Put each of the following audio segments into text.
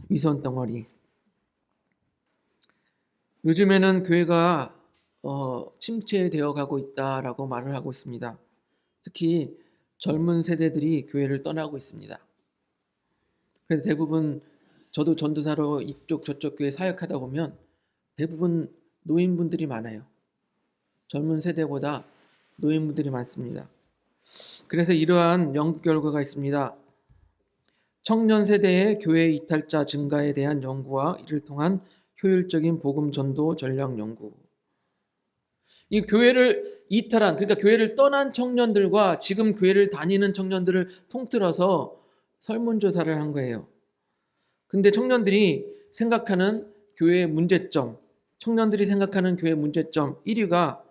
위선 덩어리. 요즘에는 교회가 침체되어 가고 있다라고 말을 하고 있습니다. 특히 젊은 세대들이 교회를 떠나고 있습니다. 그래서 대부분 저도 전도사로 이쪽 저쪽 교회 사역하다 보면 대부분 노인분들이 많아요. 젊은 세대보다 노인분들이 많습니다. 그래서 이러한 연구 결과가 있습니다. 청년 세대의 교회 이탈자 증가에 대한 연구와 이를 통한 효율적인 복음 전도 전략 연구. 이 교회를 이탈한, 그러니까 교회를 떠난 청년들과 지금 교회를 다니는 청년들을 통틀어서 설문조사를 한 거예요. 근데 청년들이 생각하는 교회의 문제점, 청년들이 생각하는 교회의 문제점 1위가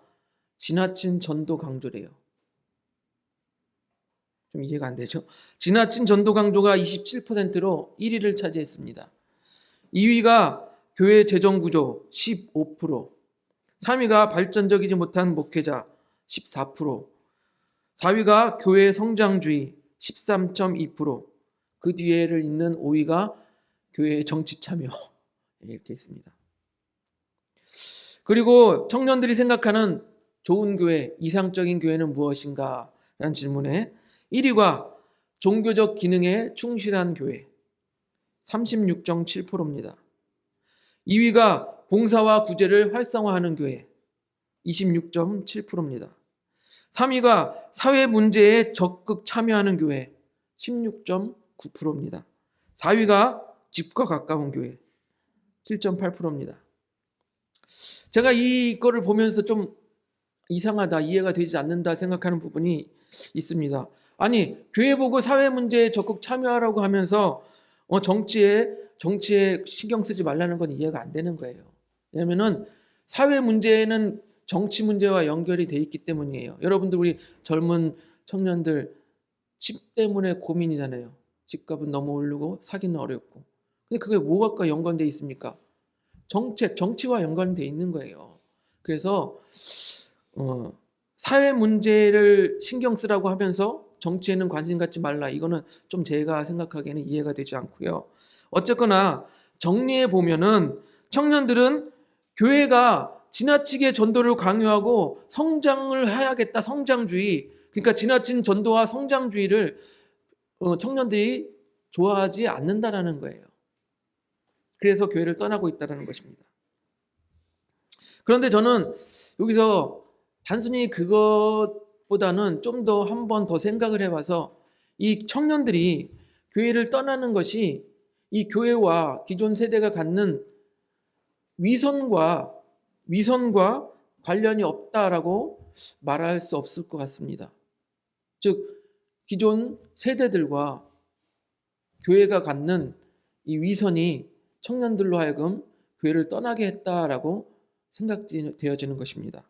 지나친 전도 강조래요. 좀 이해가 안 되죠? 지나친 전도 강조가 27%로 1위를 차지했습니다. 2위가 교회 재정 구조 15%, 3위가 발전적이지 못한 목회자 14%, 4위가 교회 성장주의 13.2%, 그 뒤에를 잇는 5위가 교회의 정치 참여 이렇게 있습니다. 그리고 청년들이 생각하는 좋은 교회, 이상적인 교회는 무엇인가? 라는 질문에 1위가 종교적 기능에 충실한 교회 36.7%입니다. 2위가 봉사와 구제를 활성화하는 교회 26.7%입니다. 3위가 사회 문제에 적극 참여하는 교회 16.9%입니다. 4위가 집과 가까운 교회 7.8%입니다. 제가 이거를 보면서 좀 이상하다, 이해가 되지 않는다 생각하는 부분이 있습니다. 아니, 교회 보고 사회 문제에 적극 참여하라고 하면서 정치에 신경 쓰지 말라는 건 이해가 안 되는 거예요. 왜냐면은 사회 문제는 정치 문제와 연결이 돼 있기 때문이에요. 여러분들, 우리 젊은 청년들 집 때문에 고민이잖아요. 집값은 너무 오르고 사기는 어렵고. 근데 그게 뭐가 연관돼 있습니까? 정치와 연관돼 있는 거예요. 그래서 사회 문제를 신경 쓰라고 하면서 정치에는 관심 갖지 말라. 이거는 좀 제가 생각하기에는 이해가 되지 않고요. 어쨌거나 정리해 보면은 청년들은 교회가 지나치게 전도를 강요하고 성장을 해야겠다, 성장주의. 그러니까 지나친 전도와 성장주의를 청년들이 좋아하지 않는다라는 거예요. 그래서 교회를 떠나고 있다는 것입니다. 그런데 저는 여기서 단순히 그것보다는 좀 더 한 번 더 생각을 해봐서 이 청년들이 교회를 떠나는 것이 이 교회와 기존 세대가 갖는 위선과 관련이 없다라고 말할 수 없을 것 같습니다. 즉, 기존 세대들과 교회가 갖는 이 위선이 청년들로 하여금 교회를 떠나게 했다라고 생각되어지는 것입니다.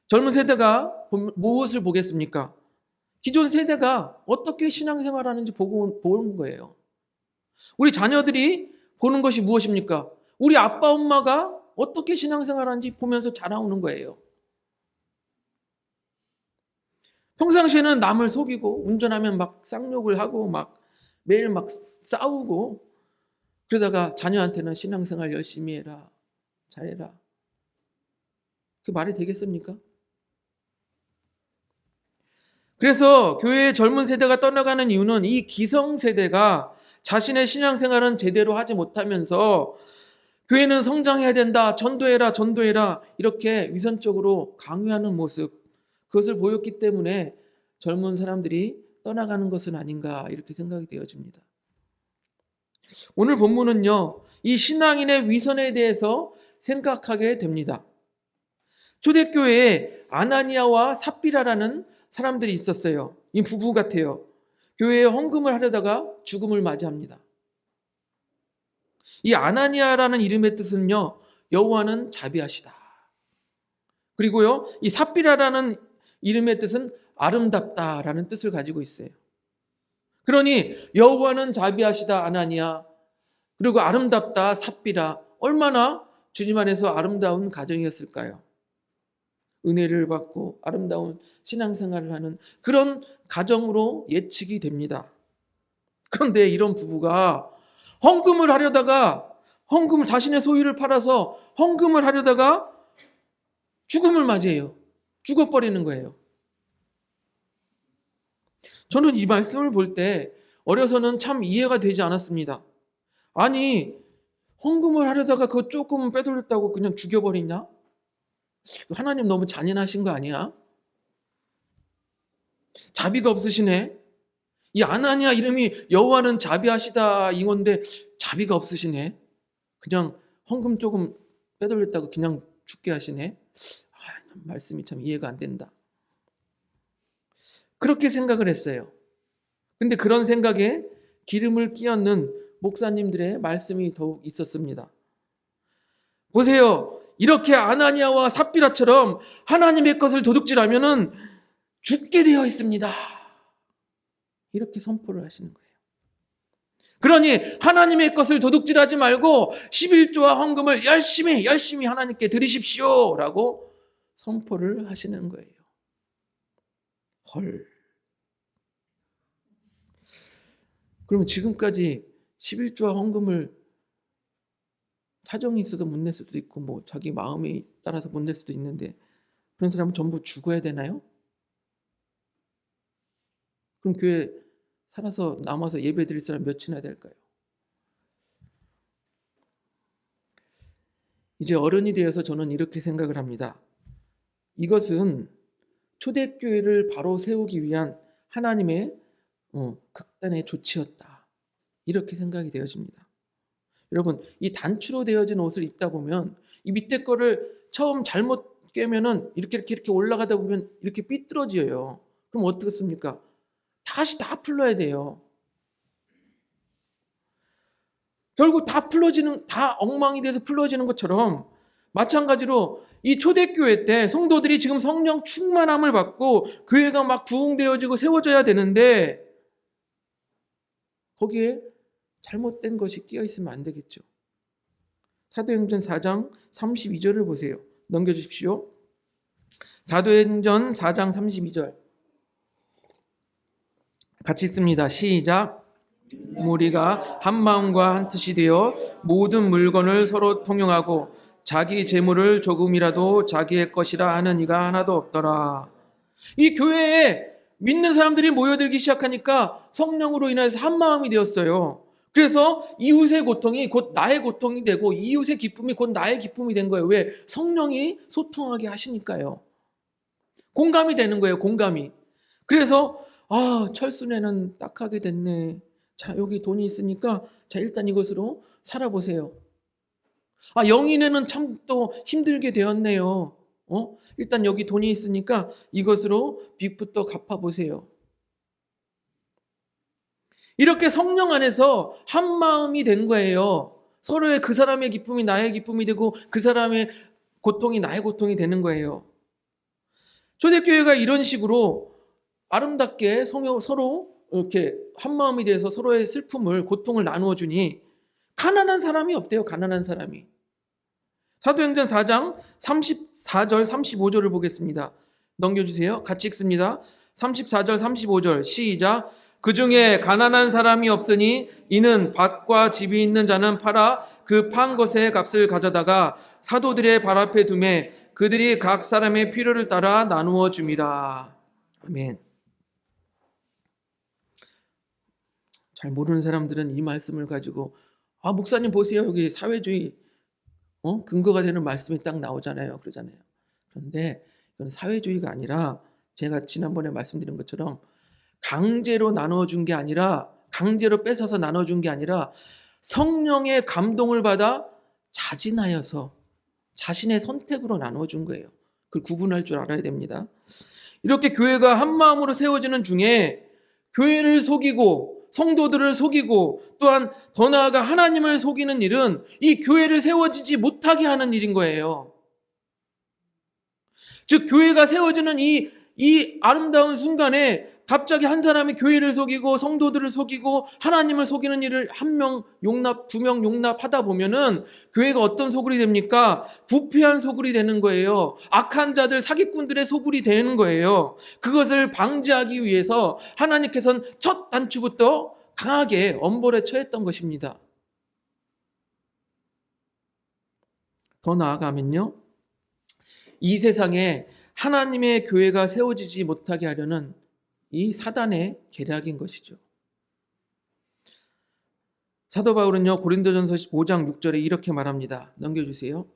젊은 세대가 무엇을 보겠습니까? 기존 세대가 어떻게 신앙생활하는지 보는 거예요. 우리 자녀들이 보는 것이 무엇입니까? 우리 아빠 엄마가 어떻게 신앙생활하는지 보면서 자라오는 거예요. 평상시에는 남을 속이고 운전하면 막 쌍욕을 하고 막 매일 막 싸우고, 그러다가 자녀한테는 신앙생활 열심히 해라, 잘해라. 그게 말이 되겠습니까? 그래서 교회의 젊은 세대가 떠나가는 이유는 이 기성세대가 자신의 신앙생활은 제대로 하지 못하면서 교회는 성장해야 된다, 전도해라 이렇게 위선적으로 강요하는 모습, 그것을 보였기 때문에 젊은 사람들이 떠나가는 것은 아닌가 이렇게 생각이 되어집니다. 오늘 본문은요, 이 신앙인의 위선에 대해서 생각하게 됩니다. 초대교회에 아나니아와 삽비라라는 사람들이 있었어요. 이 부부 같아요. 교회에 헌금을 하려다가 죽음을 맞이합니다. 이 아나니아라는 이름의 뜻은요, 여호와는 자비하시다. 그리고요, 이 삽비라라는 이름의 뜻은 아름답다라는 뜻을 가지고 있어요. 그러니 여호와는 자비하시다 아나니아, 그리고 아름답다 삽비라, 얼마나 주님 안에서 아름다운 가정이었을까요? 은혜를 받고 아름다운 신앙생활을 하는 그런 가정으로 예측이 됩니다. 그런데 이런 부부가 헌금을 하려다가 헌금을 자신의 소유를 팔아서 헌금을 하려다가 죽음을 맞이해요. 죽어버리는 거예요. 저는 이 말씀을 볼 때 어려서는 참 이해가 되지 않았습니다. 아니, 헌금을 하려다가 그거 조금 빼돌렸다고 그냥 죽여버리냐? 하나님 너무 잔인하신 거 아니야? 자비가 없으시네. 이 아나니아 이름이 여호와는 자비하시다 이건데 자비가 없으시네. 그냥 헌금 조금 빼돌렸다고 그냥 죽게 하시네. 말씀이 참 이해가 안 된다. 그렇게 생각을 했어요. 근데 그런 생각에 기름을 끼얹는 목사님들의 말씀이 더욱 있었습니다. 보세요. 이렇게 아나니아와 삽비라처럼 하나님의 것을 도둑질하면은 죽게 되어 있습니다. 이렇게 선포를 하시는 거예요. 그러니 하나님의 것을 도둑질하지 말고 11조와 헌금을 열심히 하나님께 드리십시오 라고 선포를 하시는 거예요. 헐. 그러면 지금까지 11조와 헌금을 사정이 있어도 못 낼 수도 있고 뭐 자기 마음에 따라서 못 낼 수도 있는데 그런 사람은 전부 죽어야 되나요? 그럼 교회 살아서 남아서 예배 드릴 사람 몇이나 될까요? 이제 어른이 되어서 저는 이렇게 생각을 합니다. 이것은 초대교회를 바로 세우기 위한 하나님의 극단의 조치였다. 이렇게 생각이 되어집니다. 여러분, 이 단추로 되어진 옷을 입다 보면 이 밑에 거를 처음 잘못 꿰면은 이렇게 올라가다 보면 이렇게 삐뚤어져요. 그럼 어떻겠습니까? 다시 다 풀러야 돼요. 결국 다 엉망이 돼서 풀러지는 것처럼 마찬가지로 이 초대교회 때 성도들이 지금 성령 충만함을 받고 교회가 막 부흥되어지고 세워져야 되는데 거기에 잘못된 것이 끼어 있으면 안 되겠죠. 사도행전 4장 32절을 보세요. 넘겨주십시오. 사도행전 4장 32절 같이 읽습니다. 시작. 우리가 한 마음과 한 뜻이 되어 모든 물건을 서로 통용하고 자기 재물을 조금이라도 자기의 것이라 하는 이가 하나도 없더라. 이 교회에 믿는 사람들이 모여들기 시작하니까 성령으로 인해서 한 마음이 되었어요. 그래서 이웃의 고통이 곧 나의 고통이 되고 이웃의 기쁨이 곧 나의 기쁨이 된 거예요. 왜? 성령이 소통하게 하시니까요. 공감이 되는 거예요. 공감이. 그래서 철순애는 딱하게 됐네. 자, 여기 돈이 있으니까 자, 일단 이것으로 살아보세요. 영인애는 참 또 힘들게 되었네요. 일단 여기 돈이 있으니까 이것으로 빚부터 갚아보세요. 이렇게 성령 안에서 한 마음이 된 거예요. 서로의 그 사람의 기쁨이 나의 기쁨이 되고 그 사람의 고통이 나의 고통이 되는 거예요. 초대교회가 이런 식으로 아름답게 서로 이렇게 한 마음이 돼서 서로의 슬픔을 고통을 나누어 주니 가난한 사람이 없대요. 가난한 사람이. 사도행전 4장 34절 35절을 보겠습니다. 넘겨주세요. 같이 읽습니다. 34절 35절 시작. 그 중에 가난한 사람이 없으니 이는 밭과 집이 있는 자는 팔아 그 판 것의 값을 가져다가 사도들의 발 앞에 두매 그들이 각 사람의 필요를 따라 나누어 줌이라. 아멘. 잘 모르는 사람들은 이 말씀을 가지고 목사님 보세요. 여기 사회주의 근거가 되는 말씀이 딱 나오잖아요. 그러잖아요. 그런데 이건 사회주의가 아니라 제가 지난번에 말씀드린 것처럼 강제로 나눠준 게 아니라 강제로 뺏어서 나눠준 게 아니라 성령의 감동을 받아 자진하여서 자신의 선택으로 나눠준 거예요. 그걸 구분할 줄 알아야 됩니다. 이렇게 교회가 한 마음으로 세워지는 중에 교회를 속이고 성도들을 속이고 또한 더 나아가 하나님을 속이는 일은 이 교회를 세워지지 못하게 하는 일인 거예요. 즉 교회가 세워지는 이 아름다운 순간에 갑자기 한 사람이 교회를 속이고 성도들을 속이고 하나님을 속이는 일을 한 명 용납, 두 명 용납하다 보면은 교회가 어떤 소굴이 됩니까? 부패한 소굴이 되는 거예요. 악한 자들, 사기꾼들의 소굴이 되는 거예요. 그것을 방지하기 위해서 하나님께서는 첫 단추부터 강하게 엄벌에 처했던 것입니다. 더 나아가면요, 이 세상에 하나님의 교회가 세워지지 못하게 하려는 이 사단의 계략인 것이죠. 사도 바울은요, 고린도전서 5장 6절에 이렇게 말합니다. 넘겨주세요.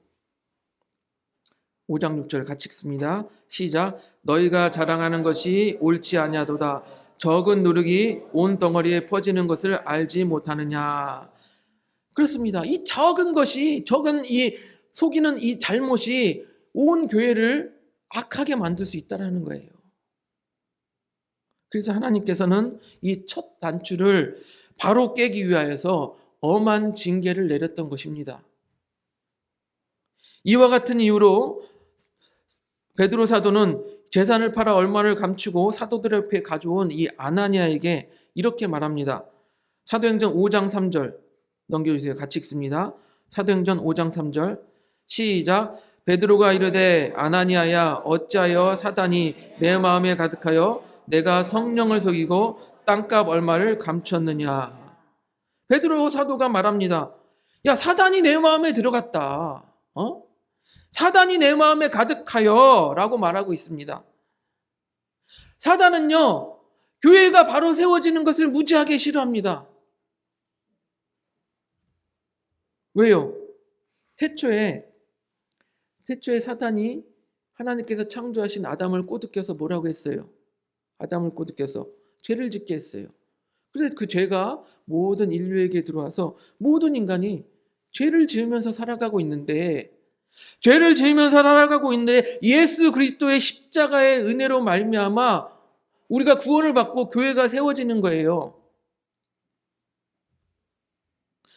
5장 6절 같이 읽습니다. 시작. 너희가 자랑하는 것이 옳지 아니하도다. 적은 누룩이 온 덩어리에 퍼지는 것을 알지 못하느냐. 그렇습니다. 이 적은 이 속이는 이 잘못이 온 교회를 악하게 만들 수 있다는 거예요. 그래서 하나님께서는 이 첫 단추를 바로 깨기 위하여서 엄한 징계를 내렸던 것입니다. 이와 같은 이유로 베드로 사도는 재산을 팔아 얼마를 감추고 사도들 앞에 가져온 이 아나니아에게 이렇게 말합니다. 사도행전 5장 3절 넘겨주세요. 같이 읽습니다. 사도행전 5장 3절 시작. 베드로가 이르되 아나니아야 어찌하여 사단이 내 마음에 가득하여 내가 성령을 속이고 땅값 얼마를 감추었느냐. 베드로 사도가 말합니다. 야, 사단이 내 마음에 들어갔다. 사단이 내 마음에 가득하여 라고 말하고 있습니다. 사단은요, 교회가 바로 세워지는 것을 무지하게 싫어합니다. 왜요? 태초에 사단이 하나님께서 창조하신 아담을 꼬드겨서 뭐라고 했어요? 아담을 꼬드겨서 죄를 짓게 했어요. 그래서 그 죄가 모든 인류에게 들어와서 모든 인간이 죄를 지으면서 살아가고 있는데 예수 그리스도의 십자가의 은혜로 말미암아 우리가 구원을 받고 교회가 세워지는 거예요.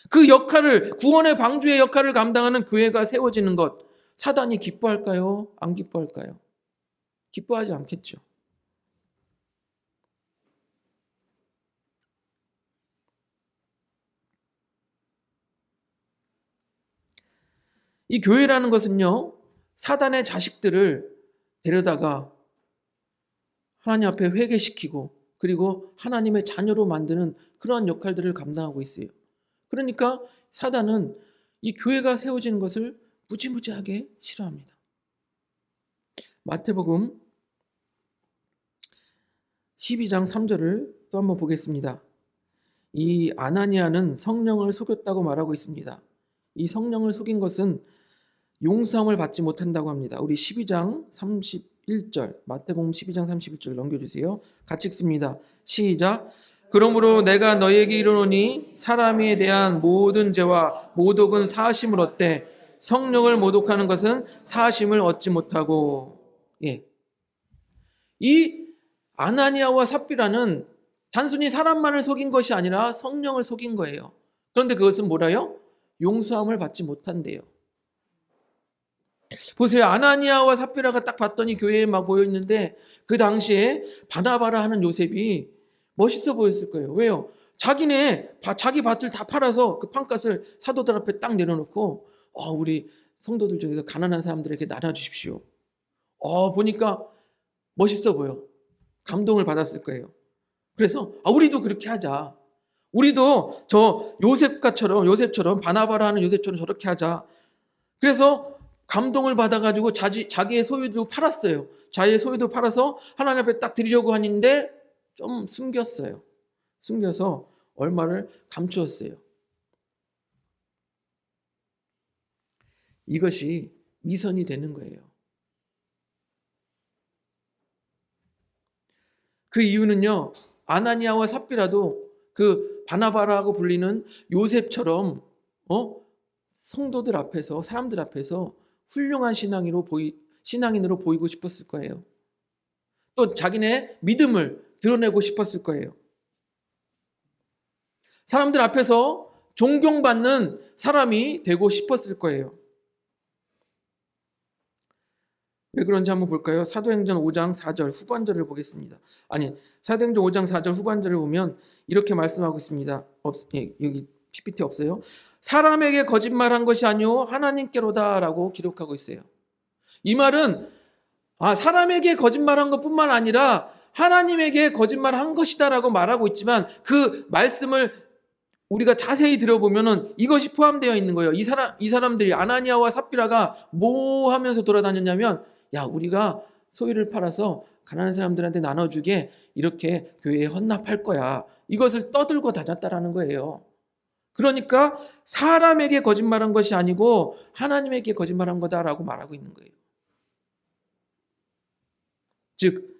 그 역할을, 구원의 방주의 역할을 감당하는 교회가 세워지는 것, 사단이 기뻐할까요? 안 기뻐할까요? 기뻐하지 않겠죠. 이 교회라는 것은요, 사단의 자식들을 데려다가 하나님 앞에 회개시키고 그리고 하나님의 자녀로 만드는 그러한 역할들을 감당하고 있어요. 그러니까 사단은 이 교회가 세워지는 것을 무지무지하게 싫어합니다. 마태복음 12장 3절을 또 한번 보겠습니다. 이 아나니아는 성령을 속였다고 말하고 있습니다. 이 성령을 속인 것은 용서함을 받지 못한다고 합니다. 우리 12장 31절, 마태복음 12장 31절 넘겨주세요. 같이 읽습니다. 시작. 그러므로 내가 너희에게 이르노니 사람에 대한 모든 죄와 모독은 사하심을 얻되 성령을 모독하는 것은 사하심을 얻지 못하고. 이 아나니아와 삽비라는 단순히 사람만을 속인 것이 아니라 성령을 속인 거예요. 그런데 그것은 뭐라요? 용서함을 받지 못한대요. 보세요. 아나니아와 삽비라가 딱 봤더니 교회에 막 모여있는데 그 당시에 바나바라 하는 요셉이 멋있어 보였을 거예요. 왜요? 자기 밭을 다 팔아서 그 판값을 사도들 앞에 딱 내려놓고 우리 성도들 중에서 가난한 사람들에게 나눠주십시오. 보니까 멋있어 보여. 감동을 받았을 거예요. 그래서 우리도 그렇게 하자. 우리도 저 요셉처럼 바나바라 하는 요셉처럼 저렇게 하자. 그래서 감동을 받아가지고 자기의 소유도 팔았어요. 자기의 소유도 팔아서 하나님 앞에 딱 드리려고 하는데 좀 숨겼어요. 숨겨서 얼마를 감추었어요. 이것이 위선이 되는 거예요. 그 이유는요, 아나니아와 삽비라도 그 바나바라고 불리는 요셉처럼 성도들 앞에서, 사람들 앞에서 훌륭한 신앙인으로 보이고 싶었을 거예요. 또 자기네 믿음을 드러내고 싶었을 거예요. 사람들 앞에서 존경받는 사람이 되고 싶었을 거예요. 왜 그런지 한번 볼까요? 사도행전 5장 4절 후반절을 보겠습니다. 아니, 사도행전 5장 4절 후반절을 보면 이렇게 말씀하고 있습니다. 여기 PPT 없어요? 사람에게 거짓말한 것이 아니오 하나님께로다라고 기록하고 있어요. 이 말은 사람에게 거짓말한 것뿐만 아니라 하나님에게 거짓말한 것이다라고 말하고 있지만 그 말씀을 우리가 자세히 들어보면은 이것이 포함되어 있는 거예요. 이 사람들이 아나니아와 삽비라가 뭐 하면서 돌아다녔냐면, 우리가 소유를 팔아서 가난한 사람들한테 나눠주게 이렇게 교회에 헌납할 거야. 이것을 떠들고 다녔다라는 거예요. 그러니까 사람에게 거짓말한 것이 아니고 하나님에게 거짓말한 거다라고 말하고 있는 거예요. 즉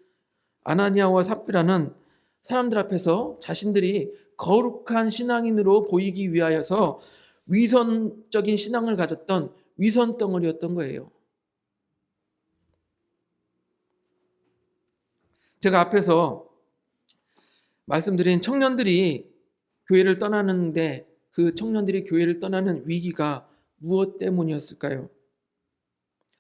아나니아와 삽비라는 사람들 앞에서 자신들이 거룩한 신앙인으로 보이기 위하여서 위선적인 신앙을 가졌던 위선 덩어리였던 거예요. 제가 앞에서 말씀드린 청년들이 교회를 떠나는데 그 청년들이 교회를 떠나는 위기가 무엇 때문이었을까요?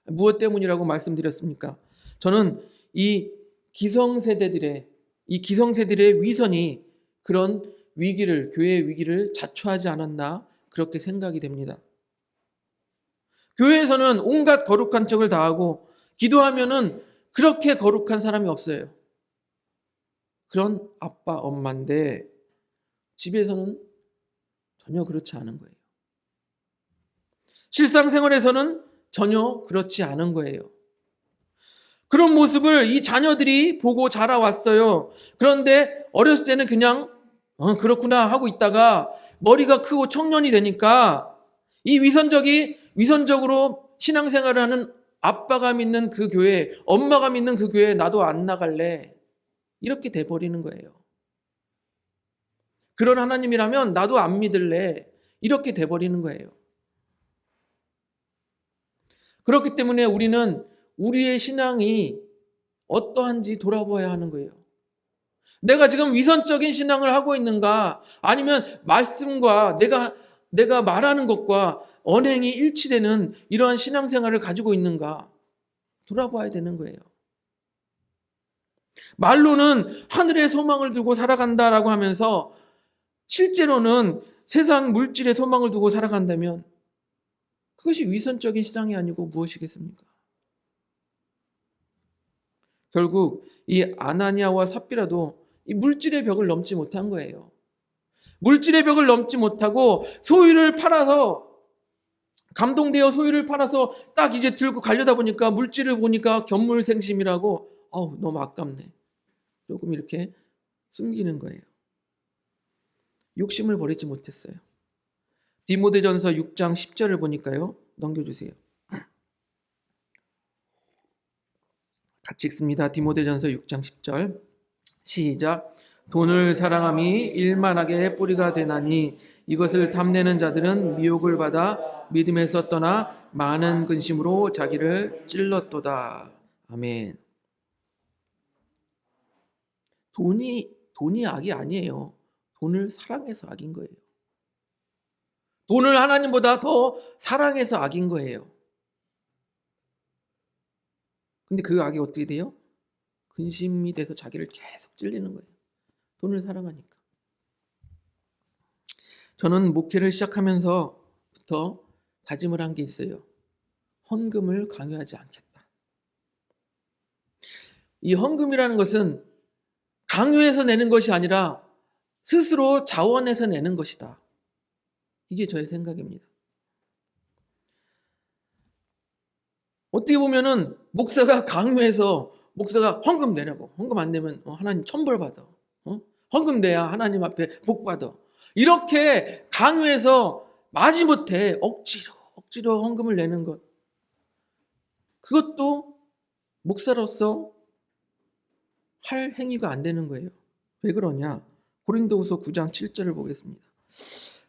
무엇 때문이라고 말씀드렸습니까? 저는 이 기성세대들의 위선이 그런 위기를, 교회의 위기를 자초하지 않았나 그렇게 생각이 됩니다. 교회에서는 온갖 거룩한 척을 다하고 기도하면은 그렇게 거룩한 사람이 없어요. 그런 아빠, 엄마인데 집에서는 전혀 그렇지 않은 거예요. 실상생활에서는 전혀 그렇지 않은 거예요. 그런 모습을 이 자녀들이 보고 자라왔어요. 그런데 어렸을 때는 그냥 그렇구나 하고 있다가 머리가 크고 청년이 되니까 이 위선적으로 신앙생활을 하는 아빠가 믿는 그 교회, 엄마가 믿는 그 교회에 나도 안 나갈래. 이렇게 돼버리는 거예요. 그런 하나님이라면 나도 안 믿을래. 이렇게 돼버리는 거예요. 그렇기 때문에 우리는 우리의 신앙이 어떠한지 돌아봐야 하는 거예요. 내가 지금 위선적인 신앙을 하고 있는가, 아니면 말씀과 내가 말하는 것과 언행이 일치되는 이러한 신앙생활을 가지고 있는가 돌아봐야 되는 거예요. 말로는 하늘의 소망을 두고 살아간다라고 하면서 실제로는 세상 물질의 소망을 두고 살아간다면 그것이 위선적인 신앙이 아니고 무엇이겠습니까? 결국 이 아나니아와 삽비라도 이 물질의 벽을 넘지 못한 거예요. 물질의 벽을 넘지 못하고 소유를 팔아서 감동되어 소유를 팔아서 딱 이제 들고 가려다 보니까 물질을 보니까 견물생심이라고 너무 아깝네. 조금 이렇게 숨기는 거예요. 욕심을 버리지 못했어요. 디모데전서 6장 10절을 보니까요. 넘겨주세요. 같이 읽습니다. 디모데전서 6장 10절 시작. 돈을 사랑함이 일만하게 뿌리가 되나니 이것을 탐내는 자들은 미혹을 받아 믿음에서 떠나 많은 근심으로 자기를 찔렀도다. 아멘. 돈이 악이 아니에요. 돈을 사랑해서 악인 거예요. 돈을 하나님보다 더 사랑해서 악인 거예요. 근데 그 악이 어떻게 돼요? 근심이 돼서 자기를 계속 찔리는 거예요. 돈을 사랑하니까. 저는 목회를 시작하면서부터 다짐을 한 게 있어요. 헌금을 강요하지 않겠다. 이 헌금이라는 것은 강요해서 내는 것이 아니라 스스로 자원해서 내는 것이다. 이게 저의 생각입니다. 어떻게 보면은 목사가 강요해서 목사가 헌금 내라고, 헌금 안 내면 하나님 천벌 받아. 헌금 내야 하나님 앞에 복 받아. 이렇게 강요해서 마지못해 억지로 헌금을 내는 것. 그것도 목사로서 할 행위가 안 되는 거예요. 왜 그러냐? 고린도후서 9장 7절을 보겠습니다.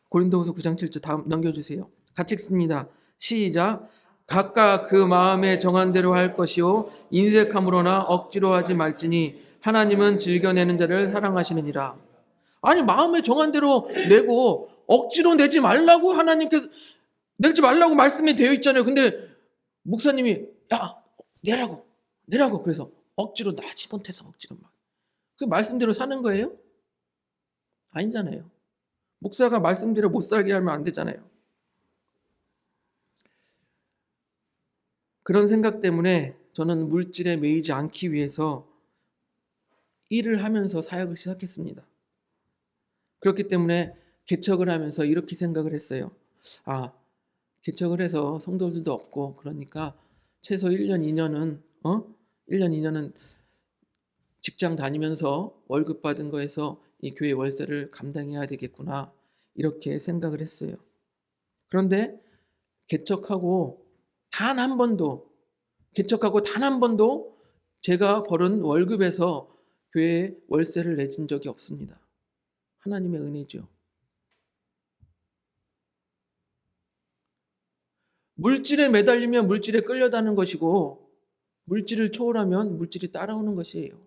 고린도후서 9장 7절 다음 넘겨주세요. 같이 읽습니다. 시작. 각각 그 마음에 정한 대로 할 것이요 인색함으로나 억지로 하지 말지니 하나님은 즐겨내는 자를 사랑하시느니라. 아니 마음에 정한 대로 내고 억지로 내지 말라고 하나님께서 내지 말라고 말씀이 되어 있잖아요. 근데 목사님이 내라고 내라고. 그래서 억지로 나지 못해서 억지로 막. 그 말씀대로 사는 거예요? 아니잖아요. 목사가 말씀대로 못 살게 하면 안 되잖아요. 그런 생각 때문에 저는 물질에 매이지 않기 위해서 일을 하면서 사역을 시작했습니다. 그렇기 때문에 개척을 하면서 이렇게 생각을 했어요. 개척을 해서 성도들도 없고 그러니까 최소 1년, 2년은 1년, 2년은 직장 다니면서 월급 받은 거에서 이 교회 월세를 감당해야 되겠구나 이렇게 생각을 했어요. 그런데 개척하고 단 한 번도 제가 벌은 월급에서 교회에 월세를 내준 적이 없습니다. 하나님의 은혜죠. 물질에 매달리면 물질에 끌려다는 것이고 물질을 초월하면 물질이 따라오는 것이에요.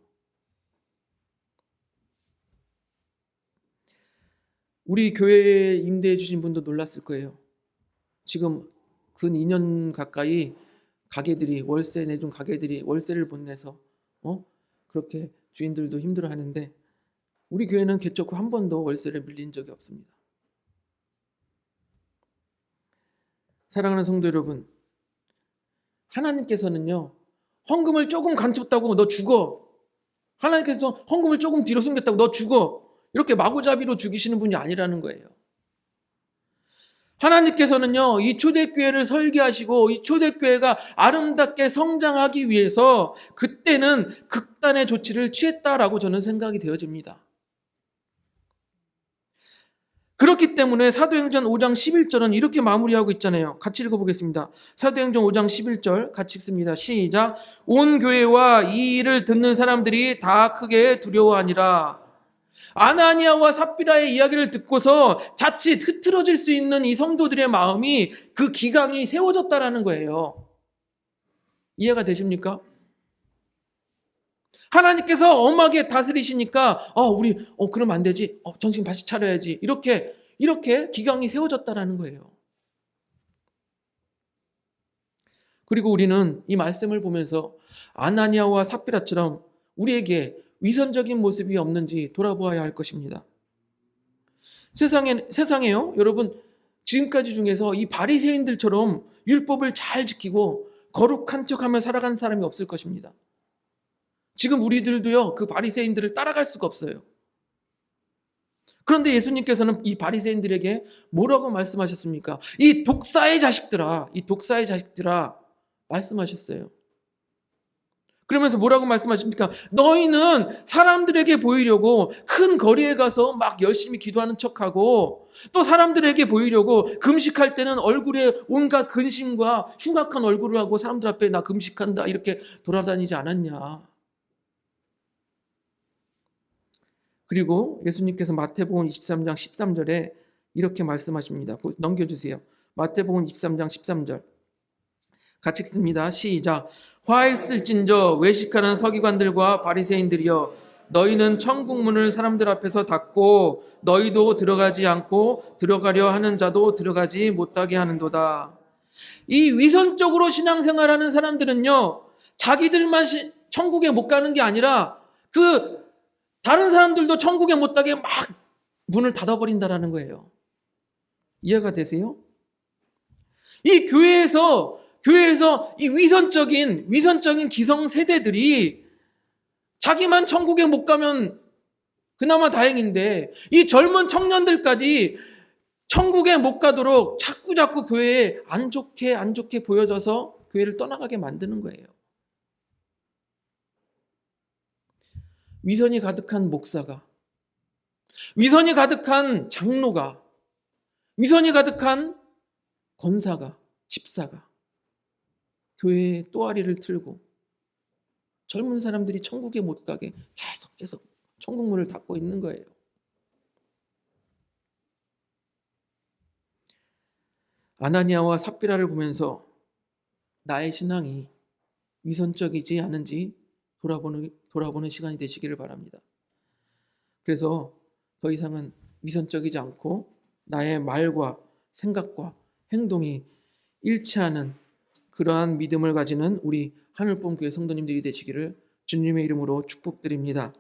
우리 교회에 임대해 주신 분도 놀랐을 거예요. 지금 근 2년 가까이 가게들이 월세 내준 가게들이 월세를 못 내서 그렇게 주인들도 힘들어하는데 우리 교회는 개척 후 한 번도 월세를 밀린 적이 없습니다. 사랑하는 성도 여러분, 하나님께서는요 헌금을 조금 간쳤다고 너 죽어. 하나님께서 헌금을 조금 뒤로 숨겼다고 너 죽어. 이렇게 마구잡이로 죽이시는 분이 아니라는 거예요. 하나님께서는요, 이 초대교회를 설계하시고 이 초대교회가 아름답게 성장하기 위해서 그때는 극단의 조치를 취했다라고 저는 생각이 되어집니다. 그렇기 때문에 사도행전 5장 11절은 이렇게 마무리하고 있잖아요. 같이 읽어보겠습니다. 사도행전 5장 11절 같이 읽습니다. 시작. 온 교회와 이 일을 듣는 사람들이 다 크게 두려워하니라. 아나니아와 삽비라의 이야기를 듣고서 자칫 흐트러질 수 있는 이 성도들의 마음이 그 기강이 세워졌다라는 거예요. 이해가 되십니까? 하나님께서 엄하게 다스리시니까 우리 그러면 안 되지. 정신 다시 차려야지. 이렇게 기강이 세워졌다라는 거예요. 그리고 우리는 이 말씀을 보면서 아나니아와 삽비라처럼 우리에게 위선적인 모습이 없는지 돌아보아야 할 것입니다. 세상에요, 여러분, 지금까지 중에서 이 바리새인들처럼 율법을 잘 지키고 거룩한 척하며 살아가는 사람이 없을 것입니다. 지금 우리들도요, 그 바리새인들을 따라갈 수가 없어요. 그런데 예수님께서는 이 바리새인들에게 뭐라고 말씀하셨습니까? 이 독사의 자식들아 말씀하셨어요. 그러면서 뭐라고 말씀하십니까? 너희는 사람들에게 보이려고 큰 거리에 가서 막 열심히 기도하는 척하고 또 사람들에게 보이려고 금식할 때는 얼굴에 온갖 근심과 흉악한 얼굴을 하고 사람들 앞에 나 금식한다 이렇게 돌아다니지 않았냐. 그리고 예수님께서 마태복음 23장 13절에 이렇게 말씀하십니다. 넘겨주세요. 마태복음 23장 13절 같이 읽습니다. 시작. 화 있을진저 외식하는 서기관들과 바리새인들이여 너희는 천국 문을 사람들 앞에서 닫고 너희도 들어가지 않고 들어가려 하는 자도 들어가지 못하게 하는도다. 이 위선적으로 신앙생활하는 사람들은요 자기들만 천국에 못 가는 게 아니라 그 다른 사람들도 천국에 못 가게 막 문을 닫아버린다라는 거예요. 이해가 되세요? 이 교회에서 이 위선적인 기성 세대들이 자기만 천국에 못 가면 그나마 다행인데 이 젊은 청년들까지 천국에 못 가도록 자꾸 교회에 안 좋게 보여져서 교회를 떠나가게 만드는 거예요. 위선이 가득한 목사가, 위선이 가득한 장로가, 위선이 가득한 권사가, 집사가 교회에 또아리를 틀고 젊은 사람들이 천국에 못 가게 계속 천국 문을 닫고 있는 거예요. 아나니아와 삽비라를 보면서 나의 신앙이 위선적이지 않은지 돌아보는 시간이 되시기를 바랍니다. 그래서 더 이상은 위선적이지 않고 나의 말과 생각과 행동이 일치하는 그러한 믿음을 가지는 우리 하늘봄 교회 성도님들이 되시기를 주님의 이름으로 축복드립니다.